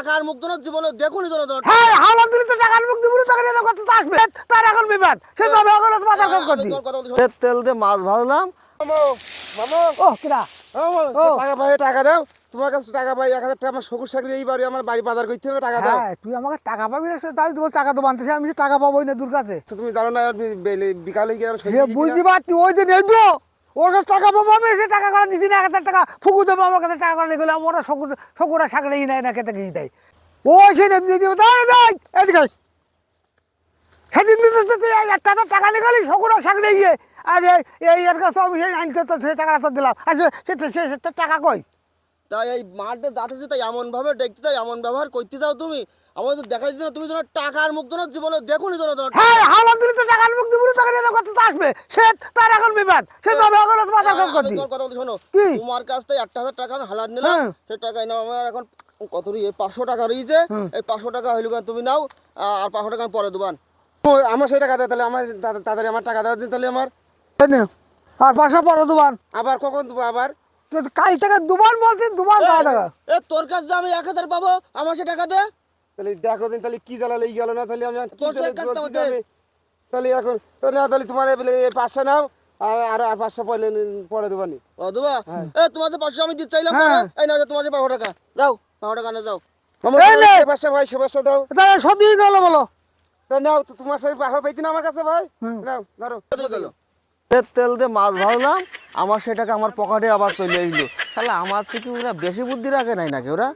টাকার মুখ ধরে জীবনে দেখুনি তো না। হ্যাঁ হাওলা দিলে তো টাকার মুখ দিব টাকা নিয়ে কত তো আসবে তার এখন বিবাদ সে তো আমি এখন মাথা কাজ করছি কথা বলছি তেল দিয়ে মাছ ভাজলাম। মামা ও কিরা ও। টাকা পাই টাকা দাও, তোমার কাছে টাকা পাই 1000 টাকা। আমার শকুর চাকরি এই বাড়ি আমার বাড়ি বাজার করতে হবে, টাকা দাও। হ্যাঁ তুই আমাকে টাকা পাবি না সে আমি তোমার টাকা তো বানতেছি আমি যে টাকা পাবোই না দূর কাছে তো তুমি জানো না বিকালে গিয়ে সে বুঝতে পারছি ওই যে নেই তো ওর কাছে টাকা পাবো আমি সে টাকা করে দিচ্ছি না 1000 টাকা ফুকু দেবো আমার কাছে টাকা করে নিয়ে গেলে ওরা শকুরা সাকড়েই নেয় না খেতে গিয়ে দেয় ওই সে নেই দিয়ে দিব তাই দেয় এদিকে সেদিন দিতে 1000 টাকা নিয়ে গেলি শকুরা সাকড়ে গিয়ে আর এই এর কাছে আমি সেই আনতে তো সেই টাকাটা তো দিলাম আচ্ছা সে টাকা কই তাই এই মাঠে যাচ্ছে তাই এমন ভাবে দেখতে তাই এমন ব্যবহার করতে যাও তুমি। আমার তো দেখাই দিচ্ছ না, তুমি তোমার টাকার মুখ ধরে জীবনে দেখুনি তো না। হ্যাঁ হাওলা দিলে তো টাকার মুখ দিব টাকা নিয়ে কত তো আসবে সে তার এখন বিবাদ সে তো আমি এখন মাথা কাজ করছি কথা বলছি শোনো, কি? তোমার কাছ থেকে 1000 টাকা আমি হালাত নিলাম, হ্যাঁ। সে টাকায় নাও আমার এখন কত এই 500 টাকা রয়েছে। এই 500 টাকা হইল তুমি নাও, আর 500 টাকা আমি পরে দেবান। আমার সেই টাকা দাও তাহলে, আমার তাড়াতাড়ি আমার টাকা দাও দিন তাহলে আমার। এই নে, আর পাশা পড়ো দুবার আবার কখন দেবো আবার? কাল টাকা দুবার বলতে দুবার টাকা এ তোর কাছে যে আমি 1000 পাবো, আমার সে টাকা দে। তাহলে দেখো দিন তাহলে কি জ্বালা লেগে গেল না, তাহলে আমি তোর সে কাজ তো দে। তাহলে এখন তাহলে তোমার এই 500 নাও, আর 500 পরে দেবানি। ও দেবা? এ তোমার যে 500 আমি দিতে চাইলাম পরে, এই নাও তোমার যে 500 টাকা যাও, 500 টাকা না যাও। এই নে। 500 ভাই 500 দাও। তাহলে সবই গেল বলো তা নাও, তোমার সেই 500 পাইতি না আমার কাছে ভাই, নাও ধরো। গেল তেল দিয়ে মাছ ভাজলাম, আমার সেটাকে আমার পকেটে আবার চলে এলো। তাহলে আমার থেকে ওরা বেশি বুদ্ধি রাখে নাই নাকি ওরা?